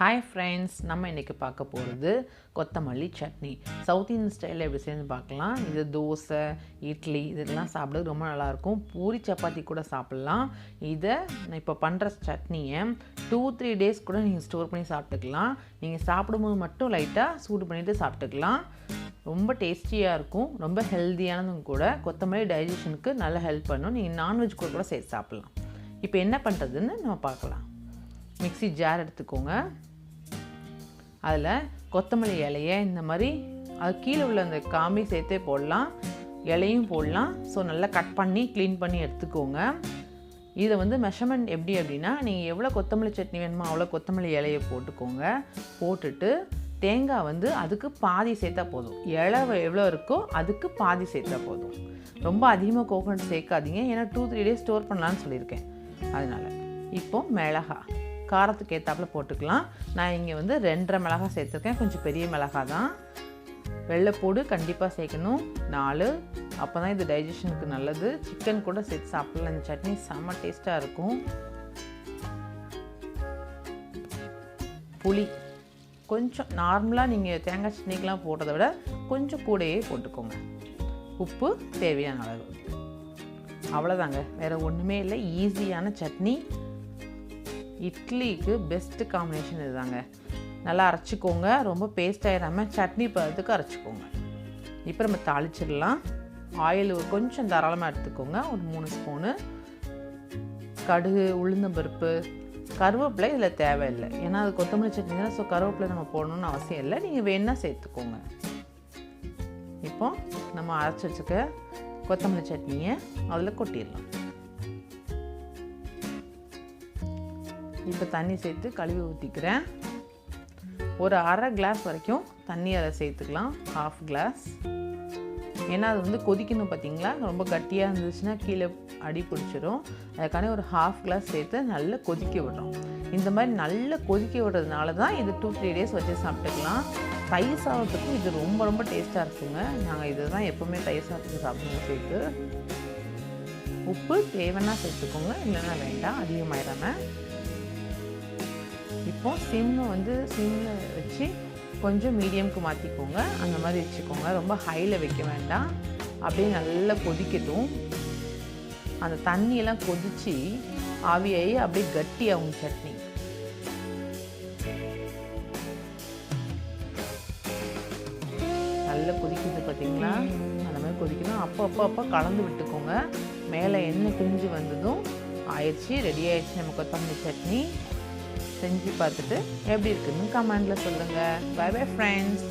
Hi friends, நம்ம இன்றைக்கி பார்க்க போகிறது கொத்தமல்லி சட்னி. சவுத் இந்தியன் ஸ்டைலில் எப்படி செய்யணும்னு பார்க்கலாம். இது தோசை, இட்லி இதெல்லாம் சாப்பிட ரொம்ப நல்லாயிருக்கும். பூரி சப்பாத்தி கூட சாப்பிட்லாம். இதை நான் இப்போ பண்ணுற சட்னியை 2-3 டேஸ் கூட நீங்கள் ஸ்டோர் பண்ணி சாப்பிட்டுக்கலாம். நீங்கள் சாப்பிடும்போது மட்டும் லைட்டாக சூடு பண்ணிவிட்டு சாப்பிட்டுக்கலாம். ரொம்ப டேஸ்டியாக இருக்கும், ரொம்ப ஹெல்த்தியானதும் கூட. கொத்தமல்லி டைஜஷனுக்கு நல்லா ஹெல்ப் பண்ணும். நீங்கள் நான்வெஜ் கூட சேர்த்து சாப்பிட்லாம். இப்போ என்ன பண்ணுறதுன்னு நம்ம பார்க்கலாம். மிக்ஸி ஜார் எடுத்துக்கோங்க. அதில் கொத்தமல்லி இலையை இந்த மாதிரி அது கீழே உள்ள அந்த காம்பி சேர்த்தே போடலாம், இலையும் போடலாம். ஸோ நல்லா கட் பண்ணி க்ளீன் பண்ணி எடுத்துக்கோங்க. இதை மெஷர்மெண்ட் எப்படி அப்படின்னா, நீங்கள் எவ்வளோ கொத்தமல்லி சட்னி வேணுமோ அவ்வளோ கொத்தமல்லி இலையை போட்டுக்கோங்க. போட்டுட்டு தேங்காய் அதுக்கு பாதி சேர்த்தா போதும். இலை எவ்வளோ இருக்கோ அதுக்கு பாதி சேர்த்தா போதும். ரொம்ப அதிகமாக கோகோனட் சேர்க்காதீங்க, ஏன்னா 2-3 டேஸ் ஸ்டோர் பண்ணலான்னு சொல்லியிருக்கேன். அதனால் இப்போது மிளகாய் காரத்துக்கு ஏற்றாப்பில் போட்டுக்கலாம். நான் இங்கே 2.5 மிளகாய் சேர்த்துருக்கேன், கொஞ்சம் பெரிய மிளகாய் தான். வெள்ளைப்பூடு கண்டிப்பாக சேர்க்கணும் 4, அப்போ தான் இது டைஜஷனுக்கு நல்லது. சிக்கன் கூட சேர்த்து சாப்பிடலாம். இந்த சட்னி செம்ம டேஸ்ட்டாக இருக்கும். புளி கொஞ்சம் நார்மலாக நீங்கள் தேங்காய் சட்னிக்கெலாம் போட்டதை விட கொஞ்சம் கூடையே போட்டுக்கோங்க. உப்பு தேவையான அளவு. அவ்வளோதாங்க, வேறு ஒன்றுமே இல்லை. ஈஸியான சட்னி. இட்லிக்கு பெஸ்ட்டு காம்பினேஷன் இதுதாங்க. நல்லா அரைச்சிக்கோங்க, ரொம்ப பேஸ்ட் ஆகிடாமல் சட்னி பதத்துக்கு அரைச்சிக்கோங்க. இப்போ நம்ம தாளிச்சிடலாம். ஆயில் கொஞ்சம் தாராளமாக எடுத்துக்கோங்க, ஒரு 3 ஸ்பூனு. கடுகு, உளுந்தம்பருப்பு, கருவேப்பிலை இதில் தேவையில்லை, ஏன்னா அது கொத்தமல்லி சட்னி தான். ஸோ கருவேப்பிலை நம்ம போடணுன்னு அவசியம் இல்லை, நீங்கள் வேணுன்னா சேர்த்துக்கோங்க. இப்போ நம்ம அரைச்சி வச்சுக்க கொத்தமல்லி சட்னியை அதில் கொட்டிடலாம். இப்போ தண்ணி சேர்த்து கழுவி ஊற்றிக்கிறேன். ஒரு 1/2 கிளாஸ் வரைக்கும் தண்ணி அதை சேர்த்துக்கலாம், 1/2 கிளாஸ். ஏன்னா அது கொதிக்கணும் பார்த்தீங்களா. ரொம்ப கட்டியாக இருந்துச்சுன்னா கீழே அடி பிடிச்சிடும். அதுக்கான ஒரு 1/2 கிளாஸ் சேர்த்து நல்லா கொதிக்க விடுறோம். இந்த மாதிரி நல்லா கொதிக்க விடுறதுனால தான் இது 2-3 டேஸ் வச்சு சாப்பிட்டுக்கலாம். தயிர் சாதத்துக்கும் இது ரொம்ப ரொம்ப டேஸ்ட்டாக இருக்குங்க. நாங்கள் இது தான் எப்போவுமே தயிர் சாதத்துக்கு சாப்பிடுவோம் சேர்த்து. உப்பு தேவைன்னா சேர்த்துக்கோங்க, இல்லைன்னா வேண்டாம், அதிகமாயிடாமல். இப்போ சிம்மில் வச்சு கொஞ்சம் மீடியமுக்கு மாற்றிக்கோங்க. அந்த மாதிரி வச்சுக்கோங்க, ரொம்ப ஹையில் வைக்க வேண்டாம். அப்படியே நல்லா கொதிக்கட்டும். அந்த தண்ணியெல்லாம் கொதித்து ஆவியாகி அப்படியே கட்டியாகும் சட்னி. நல்லா கொதிக்குது பார்த்தீங்களா, அந்த மாதிரி கொதிக்கணும். அப்போ கலந்து விட்டுக்கோங்க. மேலே எண்ணெய் பிரிஞ்சு வந்ததும் ஆயிடுச்சு, ரெடி ஆயிடுச்சு நம்ம கொத்தமல்லி சட்னி. செஞ்சு பார்த்துட்டு எப்படி இருக்குன்னு கமெண்டில் சொல்லுங்கள். Bye bye friends.